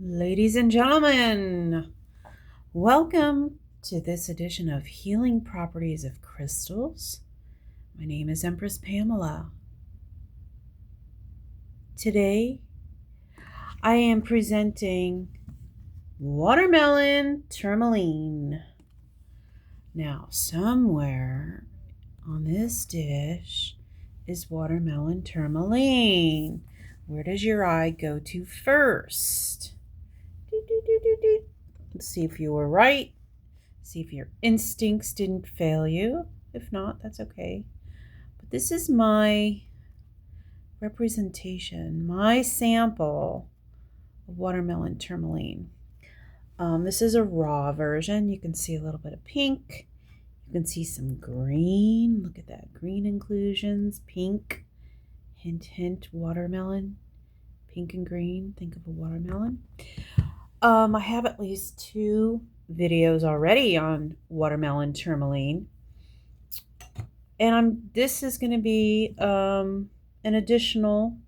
Ladies and gentlemen, welcome to this edition of Healing Properties of Crystals. My name is Empress Pamela. Today, I am presenting watermelon tourmaline. Now, somewhere on this dish is watermelon tourmaline. Where does your eye go to first? Let's see if you were right. See if your instincts didn't fail you. If not, that's okay. But this is my representation, my sample of watermelon tourmaline. This is a raw version. You can see a little bit of pink. You can see some green. Look at that. Green inclusions. Pink. Hint, hint. Watermelon. Pink and green. Think of a watermelon. I have at least 2 videos already on watermelon tourmaline. And this is going to be an additional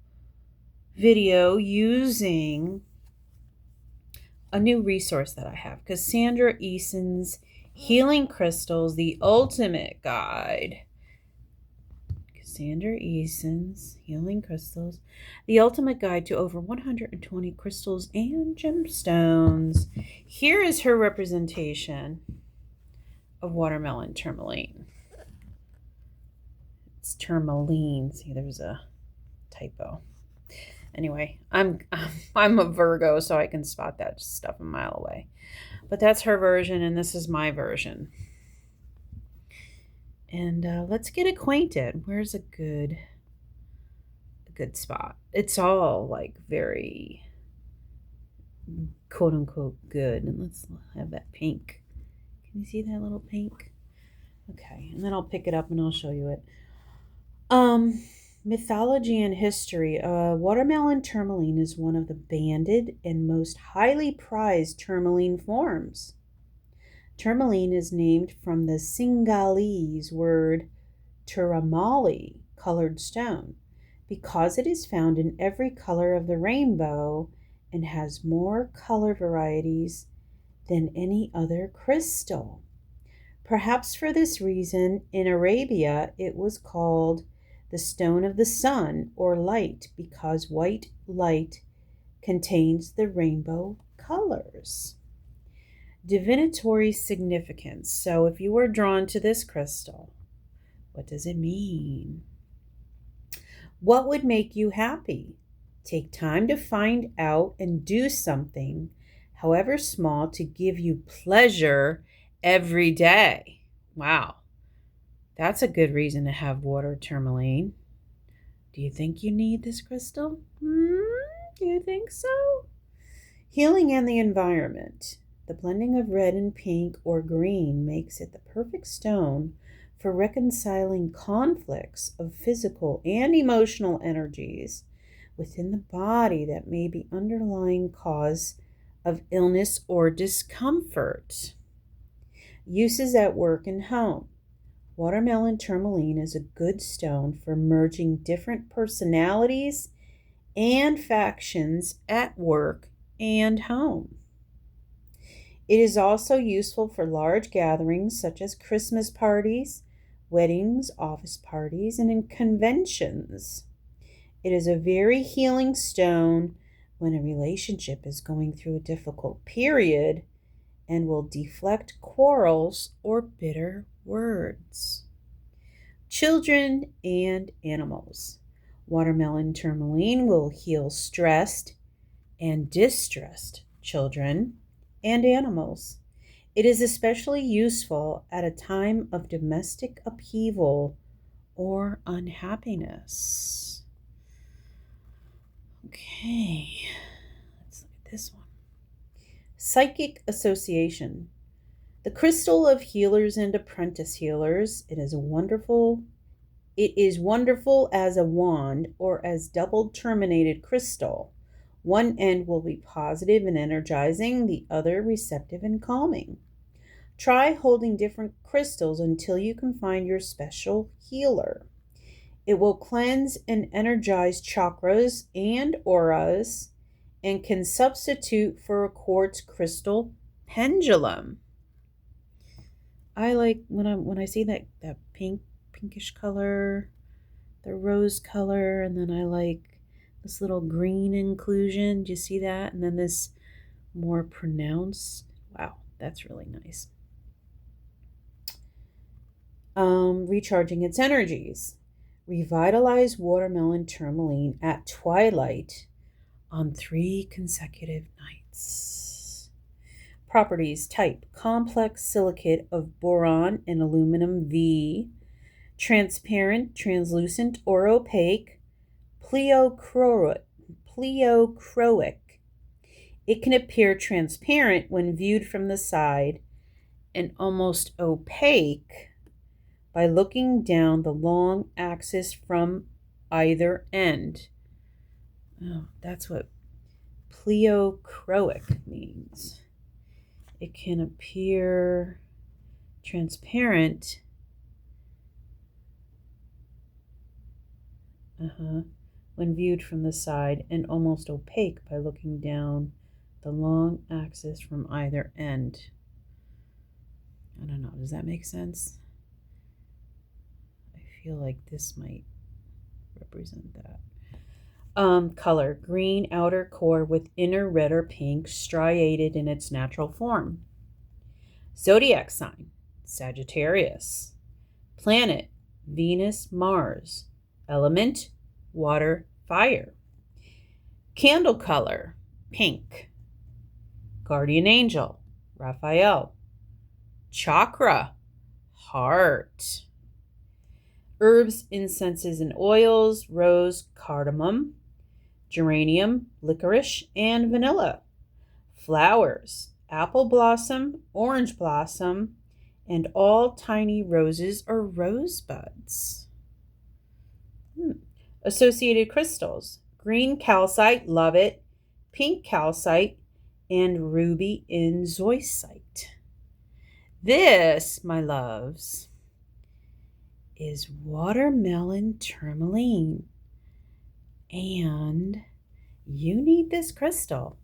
video using a new resource that I have. Cassandra Eason's Healing Crystals, the Ultimate Guide. Cassandra Eason's Healing Crystals, the Ultimate Guide to over 120 crystals and gemstones. Here is her representation of watermelon tourmaline. It's tourmaline. See, there's a typo. Anyway, I'm a Virgo, so I can spot that stuff a mile away. But that's her version, and this is my version. And let's get acquainted. Where's a good spot? It's all like very quote unquote good. And let's have that pink. Can you see that little pink? Okay, and then I'll pick it up and I'll show you it. Mythology and history. Watermelon tourmaline is one of the banded and most highly prized tourmaline forms. Tourmaline is named from the Sinhalese word Tourmaline, colored stone, because it is found in every color of the rainbow and has more color varieties than any other crystal. Perhaps for this reason, in Arabia, it was called the stone of the sun or light, because white light contains the rainbow colors. Divinatory significance. So if you were drawn to this crystal, what does it mean? What would make you happy? Take time to find out and do something, however small, to give you pleasure every day. Wow. That's a good reason to have water tourmaline. Do you think you need this crystal? Do you think so? Healing and the environment. The blending of red and pink or green makes it the perfect stone for reconciling conflicts of physical and emotional energies within the body that may be underlying cause of illness or discomfort. Uses at work and home. Watermelon tourmaline is a good stone for merging different personalities and factions at work and home. It is also useful for large gatherings such as Christmas parties, weddings, office parties, and in conventions. It is a very healing stone when a relationship is going through a difficult period and will deflect quarrels or bitter words. Children and animals. Watermelon tourmaline will heal stressed and distressed children and animals. It is especially useful at a time of domestic upheaval or unhappiness. Okay, let's look at this one. Psychic association. The crystal of healers and apprentice healers. It is wonderful as a wand or as double terminated crystal. One end will be positive and energizing, the other receptive and calming. Try holding different crystals until you can find your special healer. It will cleanse and energize chakras and auras and can substitute for a quartz crystal pendulum. I like when I see that pinkish color, the rose color, and then I like this little green inclusion. Do you see that? And then this more pronounced. Wow, that's really nice. Recharging its energies. Revitalize watermelon tourmaline at twilight on 3 consecutive nights. Properties: type complex silicate of boron and aluminum V, transparent, translucent, or opaque, pleochroic. It can appear transparent when viewed from the side and almost opaque by looking down the long axis from either end. Oh, that's what pleochroic means. It can appear transparent when viewed from the side and almost opaque by looking down the long axis from either end. I don't know. Does that make sense? I feel like this might represent that. Color: green outer core with inner red or pink, striated in its natural form. Zodiac sign: Sagittarius. Planet: Venus, Mars. Element: water, fire. Candle color: pink. Guardian angel: Raphael. Chakra: heart. Herbs, incenses, and oils: rose, cardamom, geranium, licorice, and vanilla. Flowers: apple blossom, orange blossom, and all tiny roses or rosebuds. Associated crystals: green calcite, love it, pink calcite, and ruby inzoisite. This, my loves, is watermelon tourmaline. And you need this crystal.